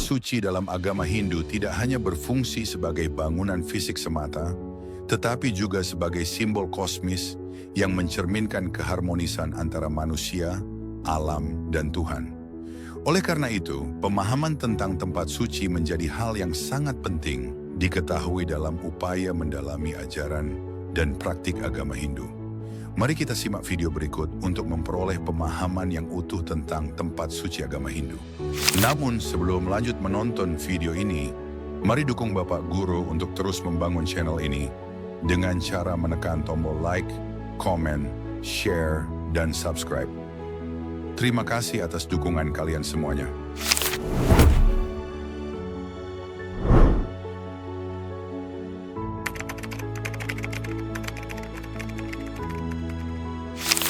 suci dalam agama Hindu tidak hanya berfungsi sebagai bangunan fisik semata, tetapi juga sebagai simbol kosmis yang mencerminkan keharmonisan antara manusia, alam, dan Tuhan. Oleh karena itu, pemahaman tentang tempat suci menjadi hal yang sangat penting diketahui dalam upaya mendalami ajaran dan praktik agama Hindu. Mari kita simak video berikut untuk memperoleh pemahaman yang utuh tentang tempat suci agama Hindu. Namun sebelum lanjut menonton video ini, mari dukung Bapak Guru untuk terus membangun channel ini dengan cara menekan tombol like, komen, share, dan subscribe. Terima kasih atas dukungan kalian semuanya.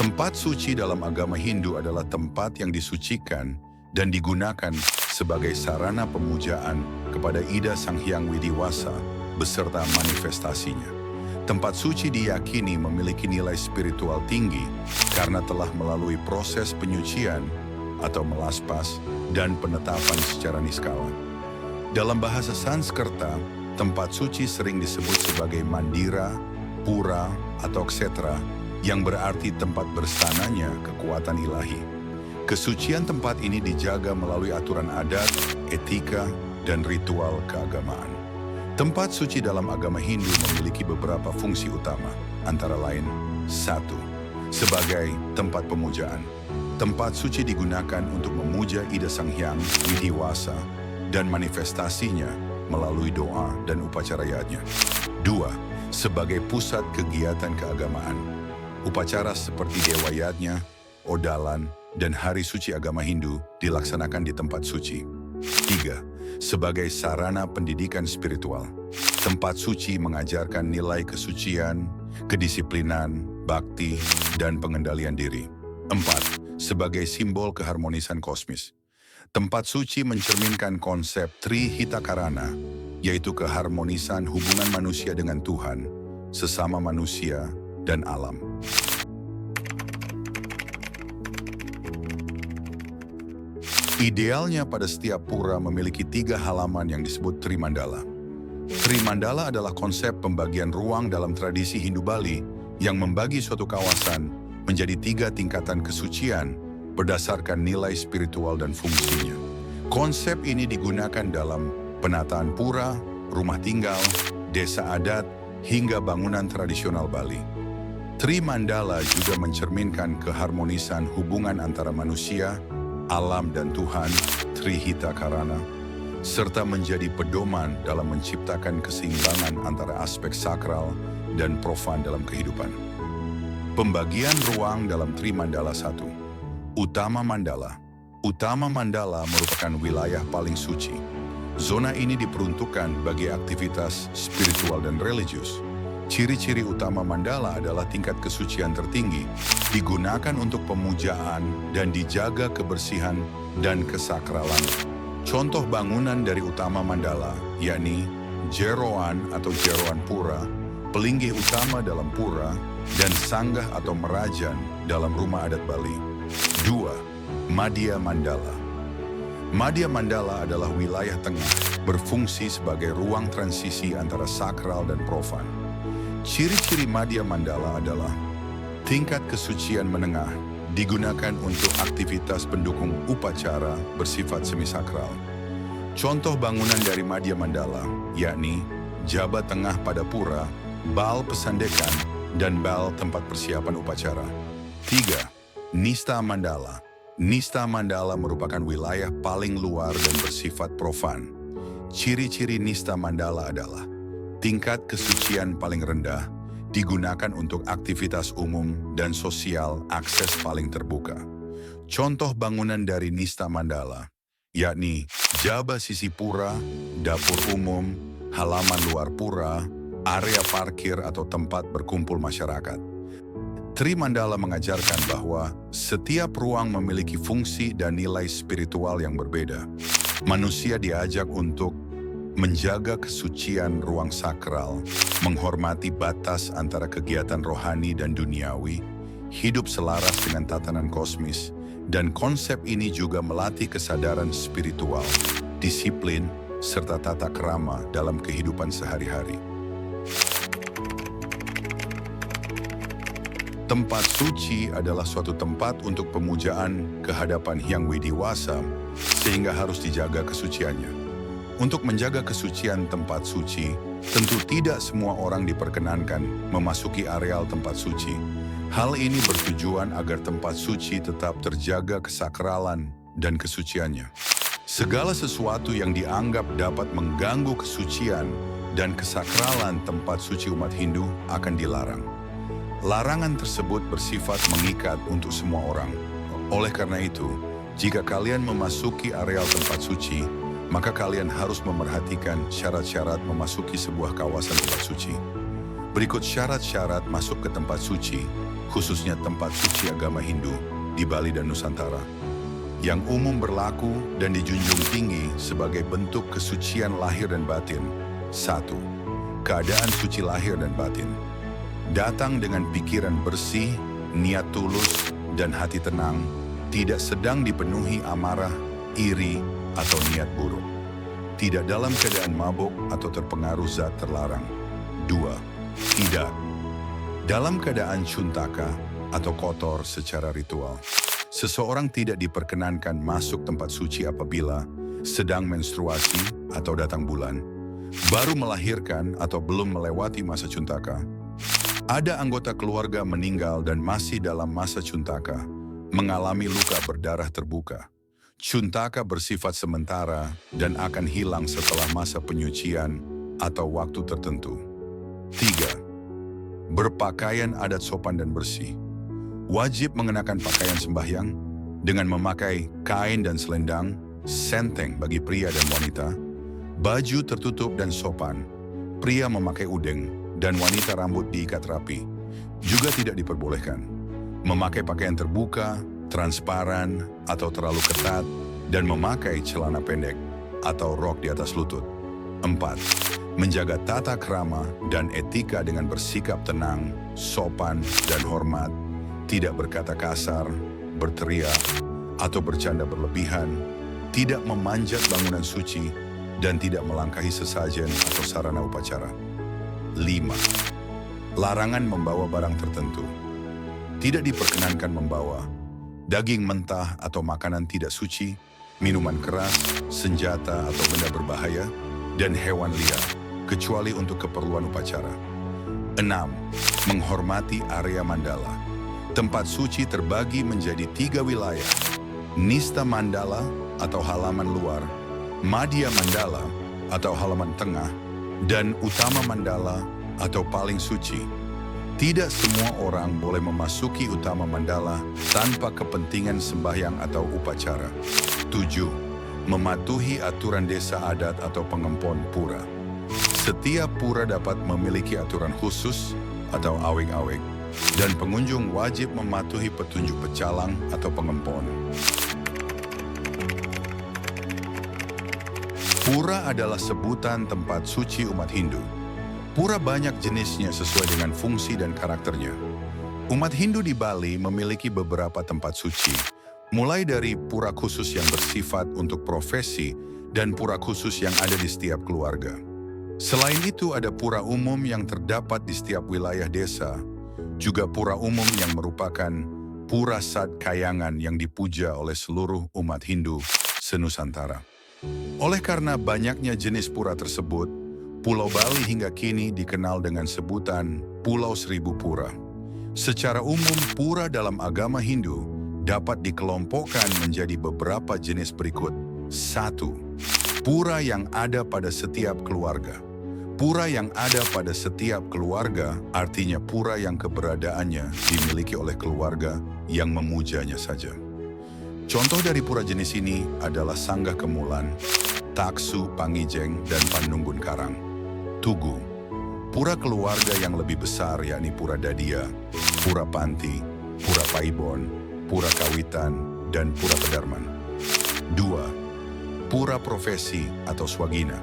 Tempat suci dalam agama Hindu adalah tempat yang disucikan dan digunakan sebagai sarana pemujaan kepada Ida Sang Hyang Widiwasa beserta manifestasinya. Tempat suci diyakini memiliki nilai spiritual tinggi karena telah melalui proses penyucian atau melaspas dan penetapan secara niskala. Dalam bahasa Sanskerta, tempat suci sering disebut sebagai mandira, pura, atau ksetra, yang berarti tempat bersananya kekuatan ilahi. Kesucian tempat ini dijaga melalui aturan adat, etika, dan ritual keagamaan. Tempat suci dalam agama Hindu memiliki beberapa fungsi utama, antara lain: 1. Sebagai tempat pemujaan. Tempat suci digunakan untuk memuja Ida Sang Hyang Widiwasa dan manifestasinya melalui doa dan upacara yajna. 2. Sebagai pusat kegiatan keagamaan. Upacara seperti Dewa Yajna, Odalan, dan Hari Suci Agama Hindu dilaksanakan di tempat suci. 3. Sebagai sarana pendidikan spiritual. Tempat suci mengajarkan nilai kesucian, kedisiplinan, bakti, dan pengendalian diri. 4. Sebagai simbol keharmonisan kosmis. Tempat suci mencerminkan konsep Trihitakarana, yaitu keharmonisan hubungan manusia dengan Tuhan, sesama manusia, dan alam. Idealnya pada setiap pura memiliki 3 halaman yang disebut Trimandala. Trimandala adalah konsep pembagian ruang dalam tradisi Hindu Bali yang membagi suatu kawasan menjadi 3 tingkatan kesucian berdasarkan nilai spiritual dan fungsinya. Konsep ini digunakan dalam penataan pura, rumah tinggal, desa adat, hingga bangunan tradisional Bali. Trimandala juga mencerminkan keharmonisan hubungan antara manusia, alam, dan Tuhan, Trihitakarana, serta menjadi pedoman dalam menciptakan keseimbangan antara aspek sakral dan profan dalam kehidupan. Pembagian ruang dalam Trimandala 1. Utama Mandala. Utama Mandala merupakan wilayah paling suci. Zona ini diperuntukkan bagi aktivitas spiritual dan religius. Ciri-ciri utama mandala adalah tingkat kesucian tertinggi, digunakan untuk pemujaan dan dijaga kebersihan dan kesakralan. Contoh bangunan dari utama mandala, yakni jeroan atau jeroan pura, pelinggih utama dalam pura, dan sanggah atau merajan dalam rumah adat Bali. 2. Madhya Mandala. Madhya Mandala adalah wilayah tengah, berfungsi sebagai ruang transisi antara sakral dan profan. Ciri-ciri Madhya Mandala adalah tingkat kesucian menengah, digunakan untuk aktivitas pendukung upacara bersifat semisakral. Contoh bangunan dari Madhya Mandala, yakni jabat tengah pada pura, bal pesandekan, dan bal tempat persiapan upacara. 3. Nista Mandala. Nista Mandala merupakan wilayah paling luar dan bersifat profan. Ciri-ciri Nista Mandala adalah tingkat kesucian paling rendah, digunakan untuk aktivitas umum dan sosial akses paling terbuka. Contoh bangunan dari Nista Mandala, yakni jaba sisi pura, dapur umum, halaman luar pura, area parkir atau tempat berkumpul masyarakat. Trimandala mengajarkan bahwa setiap ruang memiliki fungsi dan nilai spiritual yang berbeda. Manusia diajak untuk menjaga kesucian ruang sakral, menghormati batas antara kegiatan rohani dan duniawi, hidup selaras dengan tatanan kosmis, dan konsep ini juga melatih kesadaran spiritual, disiplin, serta tata krama dalam kehidupan sehari-hari. Tempat suci adalah suatu tempat untuk pemujaan kehadapan Hyang Widiwasa, sehingga harus dijaga kesuciannya. Untuk menjaga kesucian tempat suci, tentu tidak semua orang diperkenankan memasuki areal tempat suci. Hal ini bertujuan agar tempat suci tetap terjaga kesakralan dan kesuciannya. Segala sesuatu yang dianggap dapat mengganggu kesucian dan kesakralan tempat suci umat Hindu akan dilarang. Larangan tersebut bersifat mengikat untuk semua orang. Oleh karena itu, jika kalian memasuki areal tempat suci, maka kalian harus memerhatikan syarat-syarat memasuki sebuah kawasan tempat suci. Berikut syarat-syarat masuk ke tempat suci, khususnya tempat suci agama Hindu di Bali dan Nusantara, yang umum berlaku dan dijunjung tinggi sebagai bentuk kesucian lahir dan batin. 1. Keadaan suci lahir dan batin. Datang dengan pikiran bersih, niat tulus, dan hati tenang, tidak sedang dipenuhi amarah, iri, atau niat buruk. Tidak dalam keadaan mabuk atau terpengaruh zat terlarang. 2. Tidak dalam keadaan cuntaka atau kotor secara ritual. Seseorang tidak diperkenankan masuk tempat suci apabila sedang menstruasi atau datang bulan, baru melahirkan atau belum melewati masa cuntaka, ada anggota keluarga meninggal dan masih dalam masa cuntaka, mengalami luka berdarah terbuka. Cuntaka bersifat sementara dan akan hilang setelah masa penyucian atau waktu tertentu. 3. Berpakaian adat sopan dan bersih. Wajib mengenakan pakaian sembahyang dengan memakai kain dan selendang, senteng bagi pria dan wanita, baju tertutup dan sopan. Pria memakai udeng dan wanita rambut diikat rapi. Juga tidak diperbolehkan memakai pakaian terbuka, transparan, atau terlalu ketat, dan memakai celana pendek atau rok di atas lutut. 4. Menjaga tata krama dan etika dengan bersikap tenang, sopan, dan hormat, tidak berkata kasar, berteriak, atau bercanda berlebihan, tidak memanjat bangunan suci, dan tidak melangkahi sesajen atau sarana upacara. 5. Larangan membawa barang tertentu. Tidak diperkenankan membawa daging mentah atau makanan tidak suci, minuman keras, senjata atau benda berbahaya, dan hewan liar, kecuali untuk keperluan upacara. 6. Menghormati area mandala. Tempat suci terbagi menjadi 3 wilayah: Nista Mandala atau halaman luar, Madhya Mandala atau halaman tengah, dan Utama Mandala atau paling suci. Tidak semua orang boleh memasuki Utama Mandala tanpa kepentingan sembahyang atau upacara. 7. Mematuhi aturan desa adat atau pengempon pura. Setiap pura dapat memiliki aturan khusus atau awik-awik, dan pengunjung wajib mematuhi petunjuk pecalang atau pengempon. Pura adalah sebutan tempat suci umat Hindu. Pura banyak jenisnya sesuai dengan fungsi dan karakternya. Umat Hindu di Bali memiliki beberapa tempat suci, mulai dari pura khusus yang bersifat untuk profesi dan pura khusus yang ada di setiap keluarga. Selain itu, ada pura umum yang terdapat di setiap wilayah desa, juga pura umum yang merupakan pura Sad Kayangan yang dipuja oleh seluruh umat Hindu se-Nusantara. Oleh karena banyaknya jenis pura tersebut, Pulau Bali hingga kini dikenal dengan sebutan Pulau Seribu Pura. Secara umum, pura dalam agama Hindu dapat dikelompokkan menjadi beberapa jenis berikut. 1. Pura yang ada pada setiap keluarga. Pura yang ada pada setiap keluarga artinya pura yang keberadaannya dimiliki oleh keluarga yang memujanya saja. Contoh dari pura jenis ini adalah Sanggah Kemulan, Taksu Pangijeng, dan Panunggun Karang. Tugu, pura keluarga yang lebih besar yakni Pura Dadia, Pura Panti, Pura Paibon, Pura Kawitan, dan Pura Pedarman. 2. Pura Profesi atau Swagina.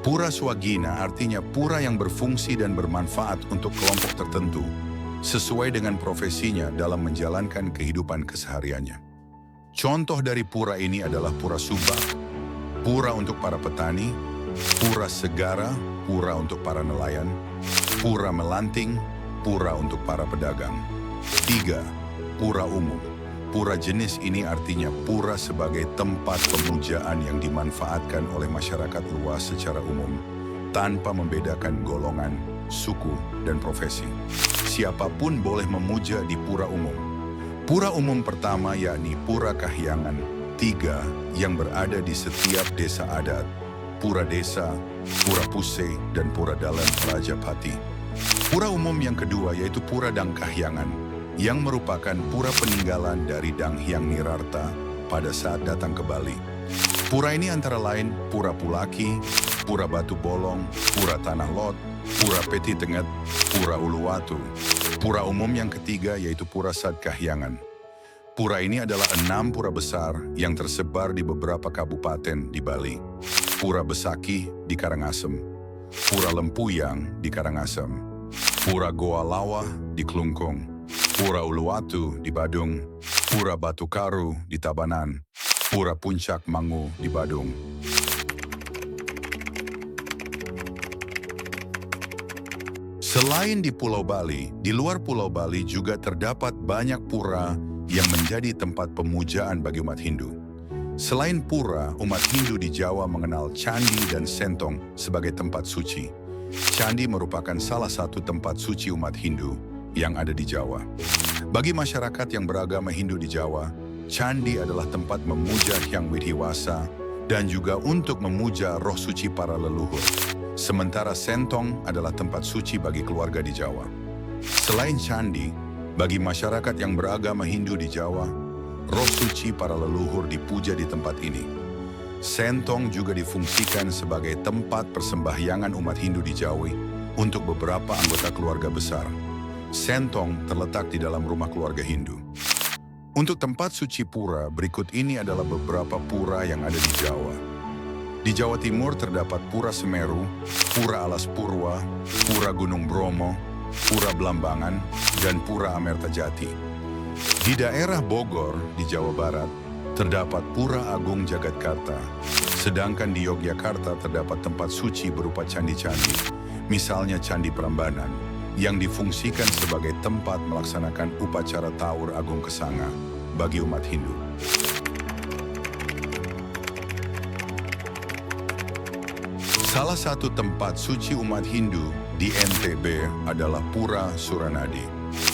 Pura Swagina artinya pura yang berfungsi dan bermanfaat untuk kelompok tertentu, sesuai dengan profesinya dalam menjalankan kehidupan kesehariannya. Contoh dari pura ini adalah Pura Subak, pura untuk para petani, pura segara, pura untuk para nelayan, pura melanting, pura untuk para pedagang. 3. Pura umum. Pura jenis ini artinya pura sebagai tempat pemujaan yang dimanfaatkan oleh masyarakat luas secara umum, tanpa membedakan golongan, suku, dan profesi. Siapapun boleh memuja di pura umum. Pura umum pertama yakni Pura Kahyangan, 3 yang berada di setiap desa adat, Pura Desa, Pura Puse, dan Pura Dalam Rajapati. Pura umum yang kedua yaitu Pura Dang Kahyangan, yang merupakan pura peninggalan dari Dang Hyang Nirarta pada saat datang ke Bali. Pura ini antara lain Pura Pulaki, Pura Batu Bolong, Pura Tanah Lot, Pura Peti Tenget, Pura Uluwatu. Pura umum yang ketiga yaitu Pura Sad Kahyangan. Pura ini adalah 6 pura besar yang tersebar di beberapa kabupaten di Bali. Pura Besaki di Karangasem, Pura Lempuyang di Karangasem, Pura Goa Lawa di Klungkung, Pura Uluwatu di Badung, Pura Batu Karu di Tabanan, Pura Puncak Mangu di Badung. Selain di Pulau Bali, di luar Pulau Bali juga terdapat banyak pura yang menjadi tempat pemujaan bagi umat Hindu. Selain pura, umat Hindu di Jawa mengenal candi dan sentong sebagai tempat suci. Candi merupakan salah satu tempat suci umat Hindu yang ada di Jawa. Bagi masyarakat yang beragama Hindu di Jawa, candi adalah tempat memuja Hyang Withiwasa dan juga untuk memuja roh suci para leluhur. Sementara sentong adalah tempat suci bagi keluarga di Jawa. Selain candi, bagi masyarakat yang beragama Hindu di Jawa, roh suci para leluhur dipuja di tempat ini. Sentong juga difungsikan sebagai tempat persembahyangan umat Hindu di Jawa untuk beberapa anggota keluarga besar. Sentong terletak di dalam rumah keluarga Hindu. Untuk tempat suci pura, berikut ini adalah beberapa pura yang ada di Jawa. Di Jawa Timur terdapat Pura Semeru, Pura Alas Purwa, Pura Gunung Bromo, Pura Blambangan, dan Pura Amertajati. Di daerah Bogor, di Jawa Barat, terdapat Pura Agung Jagatkarta. Sedangkan di Yogyakarta terdapat tempat suci berupa candi-candi, misalnya Candi Prambanan, yang difungsikan sebagai tempat melaksanakan upacara Taur Agung Kesanga bagi umat Hindu. Salah satu tempat suci umat Hindu di NTB adalah Pura Suranadi.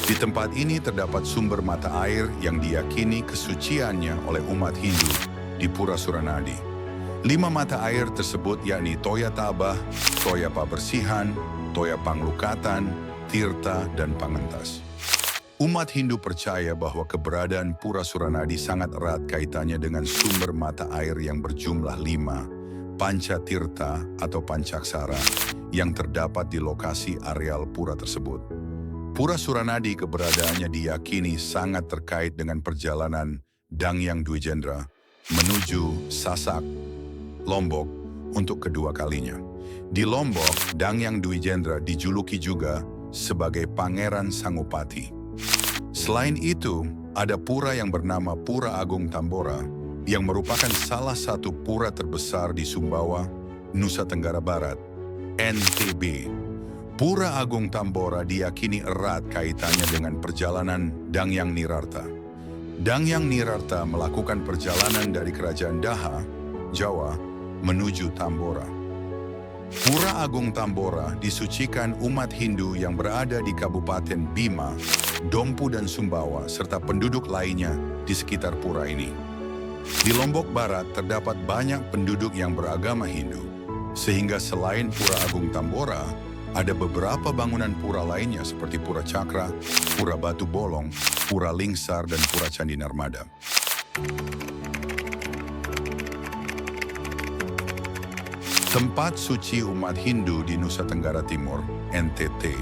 Di tempat ini terdapat sumber mata air yang diyakini kesuciannya oleh umat Hindu di Pura Suranadi. 5 mata air tersebut yakni Toya Tabah, Toya Pabersihan, Toya Panglukatan, Tirta, dan Pangentas. Umat Hindu percaya bahwa keberadaan Pura Suranadi sangat erat kaitannya dengan sumber mata air yang berjumlah 5, Panca Tirta atau Pancaksara, yang terdapat di lokasi areal pura tersebut. Pura Suranadi keberadaannya diyakini sangat terkait dengan perjalanan Dangyang Dwijendra menuju Sasak, Lombok, untuk kedua kalinya. Di Lombok, Dangyang Dwijendra dijuluki juga sebagai Pangeran Sangupati. Selain itu, ada pura yang bernama Pura Agung Tambora yang merupakan salah satu pura terbesar di Sumbawa, Nusa Tenggara Barat, NTB. Pura Agung Tambora diyakini erat kaitannya dengan perjalanan Dangyang Nirarta. Dangyang Nirarta melakukan perjalanan dari Kerajaan Daha, Jawa, menuju Tambora. Pura Agung Tambora disucikan umat Hindu yang berada di Kabupaten Bima, Dompu, dan Sumbawa, serta penduduk lainnya di sekitar pura ini. Di Lombok Barat terdapat banyak penduduk yang beragama Hindu, sehingga selain Pura Agung Tambora, ada beberapa bangunan pura lainnya seperti Pura Cakra, Pura Batu Bolong, Pura Lingsar, dan Pura Candi Narmada. Tempat suci umat Hindu di Nusa Tenggara Timur, NTT,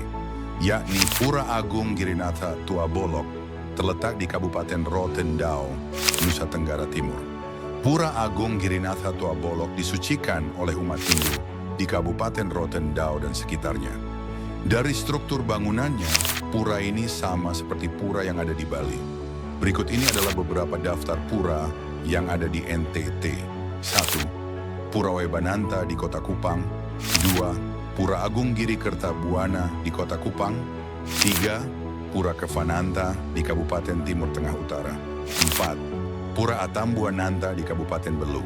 yakni Pura Agung Girinatha Tua Bolok, terletak di Kabupaten Rotendao, Nusa Tenggara Timur. Pura Agung Girinatha Tua Bolok disucikan oleh umat Hindu di Kabupaten Rotendao dan sekitarnya. Dari struktur bangunannya, pura ini sama seperti pura yang ada di Bali. Berikut ini adalah beberapa daftar pura yang ada di NTT. 1. Pura Webananta di Kota Kupang. 2. Pura Agung Giri Kertabuana di Kota Kupang. 3. Pura Kevananta di Kabupaten Timur Tengah Utara. 4. Pura Atambuananta di Kabupaten Belu.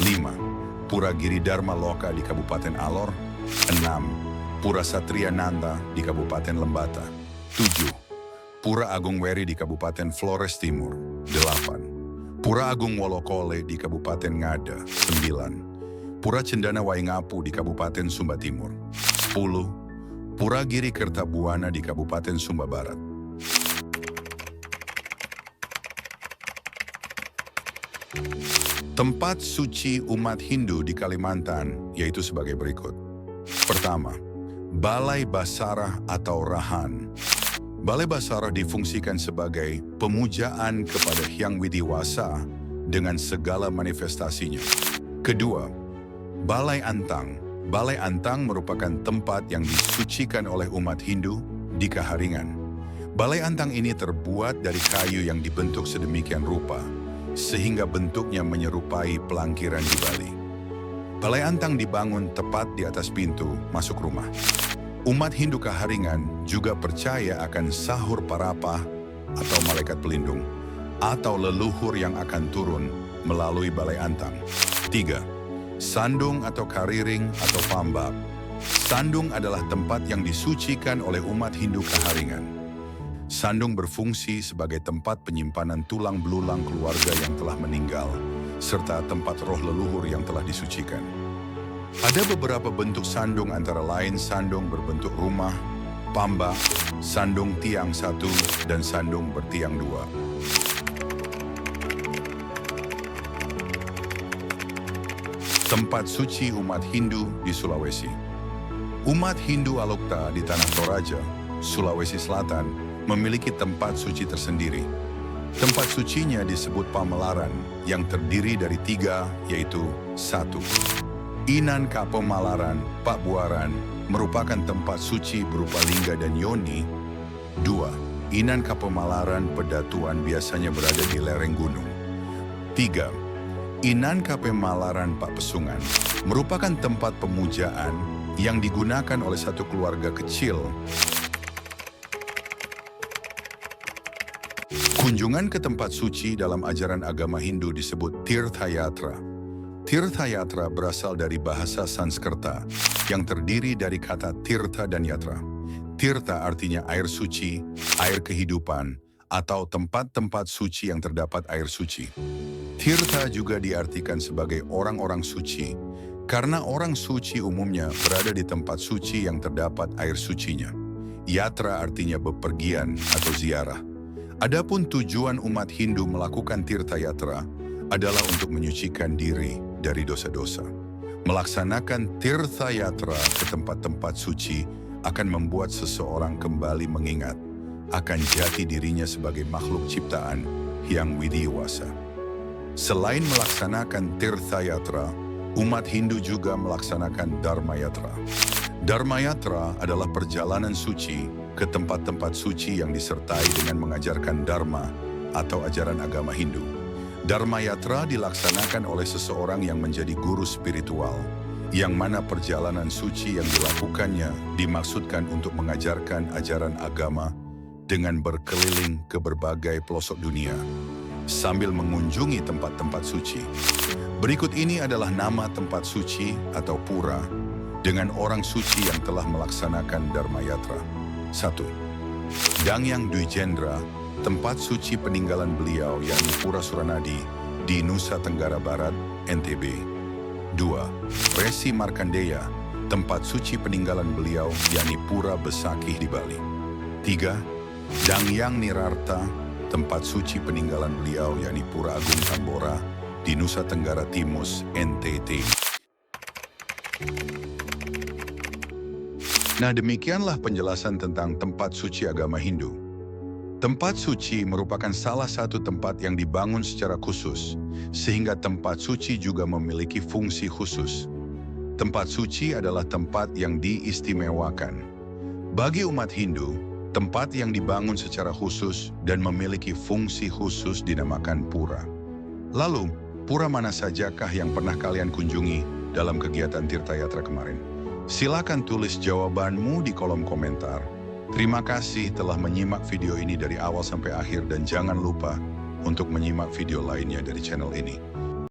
5. Pura Giri Dharma Loka di Kabupaten Alor. 6. Pura Satria Nanta di Kabupaten Lembata. 7. Pura Agung Weri di Kabupaten Flores Timur. 8. Pura Agung Wolokole di Kabupaten Ngada. 9. Pura Cendana Waingapu di Kabupaten Sumba Timur. 10. Pura Giri Kertabuana di Kabupaten Sumba Barat. Tempat suci umat Hindu di Kalimantan yaitu sebagai berikut. Pertama, Balai Basarah atau Rahan. Balai Basarah difungsikan sebagai pemujaan kepada Hyang Widiwasa dengan segala manifestasinya. Kedua, Balai Antang. Balai Antang merupakan tempat yang disucikan oleh umat Hindu di Kaharingan. Balai Antang ini terbuat dari kayu yang dibentuk sedemikian rupa, sehingga bentuknya menyerupai pelangkiran di Bali. Balai Antang dibangun tepat di atas pintu masuk rumah. Umat Hindu Kaharingan juga percaya akan sahur parapah atau malaikat pelindung, atau leluhur yang akan turun melalui Balai Antang. 3. Sandung atau Kariring atau Pambab. Sandung adalah tempat yang disucikan oleh umat Hindu Kaharingan. Sandung berfungsi sebagai tempat penyimpanan tulang belulang keluarga yang telah meninggal, serta tempat roh leluhur yang telah disucikan. Ada beberapa bentuk sandung antara lain sandung berbentuk rumah, pambak, sandung tiang satu, dan sandung bertiang dua. Tempat suci umat Hindu di Sulawesi. Umat Hindu Alokta di Tanah Toraja, Sulawesi Selatan, memiliki tempat suci tersendiri. Tempat sucinya disebut Pamelaran, yang terdiri dari 3, yaitu 1. Inan Kapemalaran, Pak Buaran, merupakan tempat suci berupa lingga dan yoni. 2. Inan Kapemalaran Pedatuan biasanya berada di lereng gunung. 3. Inan Kapemalaran Pak Pesungan merupakan tempat pemujaan yang digunakan oleh satu keluarga kecil. Kunjungan ke tempat suci dalam ajaran agama Hindu disebut Tirthayatra. Tirthayatra berasal dari bahasa Sanskerta yang terdiri dari kata Tirtha dan Yatra. Tirtha artinya air suci, air kehidupan, atau tempat-tempat suci yang terdapat air suci. Tirtha juga diartikan sebagai orang-orang suci, karena orang suci umumnya berada di tempat suci yang terdapat air sucinya. Yatra artinya bepergian atau ziarah. Adapun tujuan umat Hindu melakukan Tirtha Yatra adalah untuk menyucikan diri dari dosa-dosa. Melaksanakan Tirtha Yatra ke tempat-tempat suci akan membuat seseorang kembali mengingat akan jati dirinya sebagai makhluk ciptaan Hyang Widiwasa. Selain melaksanakan Tirtha Yatra, umat Hindu juga melaksanakan Dharma Yatra. Dharma Yatra adalah perjalanan suci ke tempat-tempat suci yang disertai dengan mengajarkan Dharma atau ajaran agama Hindu. Dharma Yatra dilaksanakan oleh seseorang yang menjadi guru spiritual, yang mana perjalanan suci yang dilakukannya dimaksudkan untuk mengajarkan ajaran agama dengan berkeliling ke berbagai pelosok dunia, sambil mengunjungi tempat-tempat suci. Berikut ini adalah nama tempat suci atau pura dengan orang suci yang telah melaksanakan Dharma Yatra. 1. Dangyang Dwijendra, tempat suci peninggalan beliau yakni Pura Suranadi di Nusa Tenggara Barat, NTB. 2. Resi Markandeya, tempat suci peninggalan beliau yakni Pura Besakih di Bali. 3. Dangyang Nirarta, tempat suci peninggalan beliau yakni Pura Agung Tambora di Nusa Tenggara Timus, NTT. Nah, demikianlah penjelasan tentang tempat suci agama Hindu. Tempat suci merupakan salah satu tempat yang dibangun secara khusus, sehingga tempat suci juga memiliki fungsi khusus. Tempat suci adalah tempat yang diistimewakan. Bagi umat Hindu, tempat yang dibangun secara khusus dan memiliki fungsi khusus dinamakan pura. Lalu, pura mana sajakah yang pernah kalian kunjungi dalam kegiatan Tirta Yatra kemarin? Silakan tulis jawabanmu di kolom komentar. Terima kasih telah menyimak video ini dari awal sampai akhir dan jangan lupa untuk menyimak video lainnya dari channel ini.